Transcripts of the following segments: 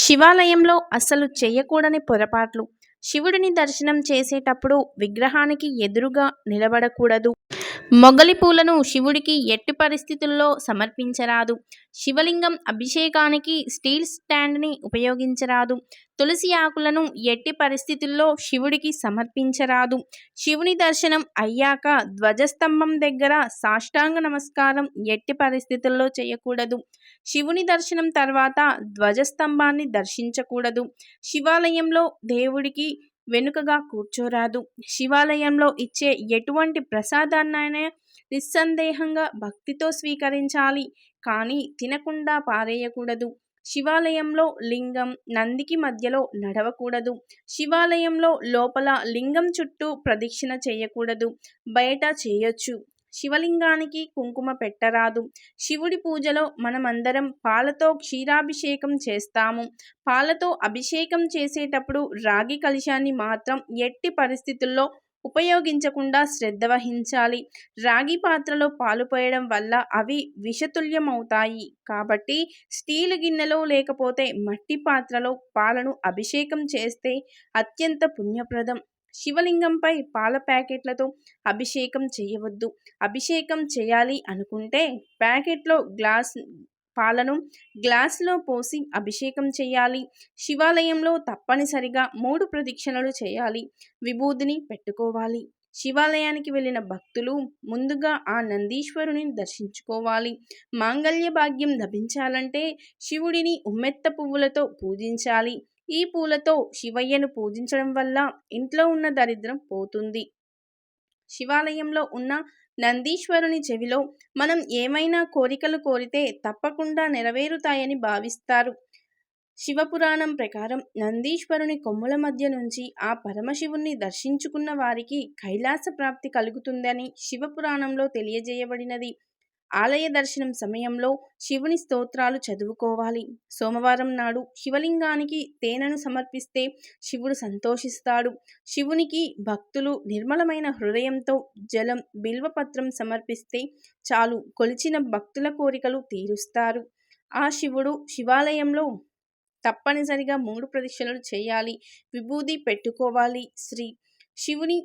శివాలయంలో అస్సలు చేయకూడని పొరపాట్లు. శివుడిని దర్శనం చేసేటప్పుడు విగ్రహానికి ఎదురుగా నిలబడకూడదు. మొగలి పూలను శివుడికి ఎట్టి పరిస్థితుల్లో సమర్పించరాదు. శివలింగం అభిషేకానికి స్టీల్ స్టాండ్ని ఉపయోగించరాదు. తులసి ఆకులను ఎట్టి పరిస్థితుల్లో శివుడికి సమర్పించరాదు. శివుని దర్శనం అయ్యాక ధ్వజస్తంభం దగ్గర సాష్టాంగ నమస్కారం ఎట్టి పరిస్థితుల్లో చేయకూడదు. శివుని దర్శనం తర్వాత ధ్వజస్తంభాన్ని దర్శించకూడదు. శివాలయంలో దేవుడికి వెనుకగా కూర్చోరాదు. శివాలయంలో ఇచ్చే ఎటువంటి ప్రసాదాన్నైనా నిస్సందేహంగా భక్తితో స్వీకరించాలి, కానీ తినకుండా పారేయకూడదు. శివాలయంలో లింగం, నందికి మధ్యలో నడవకూడదు. శివాలయంలో లోపల లింగం చుట్టూ ప్రదక్షిణ చేయకూడదు, బయట చేయొచ్చు. శివలింగానికి కుంకుమ పెట్టరాదు. శివుడి పూజలో మనమందరం పాలతో క్షీరాభిషేకం చేస్తాము. పాలతో అభిషేకం చేసేటప్పుడు రాగి కలశాన్ని మాత్రం ఎట్టి పరిస్థితుల్లో ఉపయోగించకుండా శ్రద్ధ వహించాలి. రాగి పాత్రలో పాలు పోయడం వల్ల అవి విషతుల్యమవుతాయి. కాబట్టి స్టీలు గిన్నెలో లేకపోతే మట్టి పాత్రలో పాలను అభిషేకం చేస్తే అత్యంత పుణ్యప్రదం. శివలింగంపై పాల ప్యాకెట్లతో అభిషేకం చేయవద్దు. అభిషేకం చేయాలి అనుకుంటే ప్యాకెట్లో పాలను గ్లాసులో పోసి అభిషేకం చేయాలి. శివాలయంలో తప్పనిసరిగా 3 ప్రదక్షిణలు చేయాలి. విభూదిని పెట్టుకోవాలి. శివాలయానికి వెళ్ళిన భక్తులు ముందుగా ఆ నందీశ్వరుని దర్శించుకోవాలి. మాంగళ్య భాగ్యం లభించాలంటే శివుడిని ఉమ్మెత్త పువ్వులతో పూజించాలి. ఈ పూలతో శివయ్యను పూజించడం వల్ల ఇంట్లో ఉన్న దరిద్రం పోతుంది. శివాలయంలో ఉన్న నందీశ్వరుని చెవిలో మనం ఏమైనా కోరికలు కోరితే తప్పకుండా నెరవేరుతాయని భావిస్తారు. శివపురాణం ప్రకారం నందీశ్వరుని కొమ్ముల మధ్య నుంచి ఆ పరమశివుణ్ణి దర్శించుకున్న వారికి కైలాస ప్రాప్తి కలుగుతుందని శివపురాణంలో తెలియజేయబడినది. ఆలయ దర్శనం సమయంలో శివుని స్తోత్రాలు చదువుకోవాలి. సోమవారం నాడు శివలింగానికి తేనెను సమర్పిస్తే శివుడు సంతోషిస్తాడు. శివునికి భక్తులు నిర్మలమైన హృదయంతో జలం, బిల్వపత్రం సమర్పిస్తే చాలు, కొలిచిన భక్తుల కోరికలు తీరుస్తారు. ఆ శివుడు శివాలయంలో తప్పనిసరిగా 3 ప్రదక్షిణలు చేయాలి. విభూది పెట్టుకోవాలి. శివుని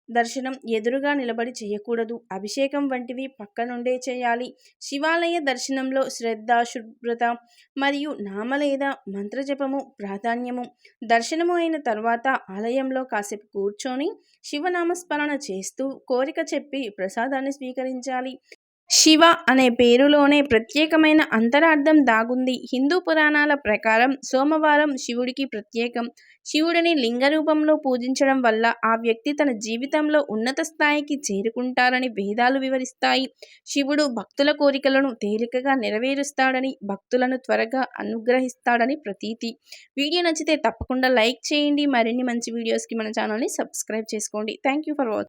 దర్శనం ఎదురుగా నిలబడి చేయకూడదు. అభిషేకం వంటివి పక్క నుండే చేయాలి. శివాలయ దర్శనంలో శ్రద్ధ, శుభ్రత మరియు నామ లేదా మంత్రజపము ప్రాధాన్యము. దర్శనము అయిన తర్వాత ఆలయంలో కాసేపు కూర్చొని శివనామస్మరణ చేస్తూ కోరిక చెప్పి ప్రసాదాన్ని స్వీకరించాలి. శివ అనే పేరులోనే ప్రత్యేకమైన అంతరార్థం దాగుంది. హిందూ పురాణాల ప్రకారం సోమవారం శివుడికి ప్రత్యేకం. శివుడిని లింగ రూపంలో పూజించడం వల్ల ఆ వ్యక్తి తన జీవితంలో ఉన్నత స్థాయికి చేరుకుంటారని వేదాలు వివరిస్తాయి. శివుడు భక్తుల కోరికలను తేలికగా నెరవేరుస్తాడని, భక్తులను త్వరగా అనుగ్రహిస్తాడని ప్రతీతి. వీడియో నచ్చితే తప్పకుండా లైక్ చేయండి. మరిన్ని మంచి వీడియోస్కి మన ఛానల్ని సబ్స్క్రైబ్ చేసుకోండి. Thank you for watching.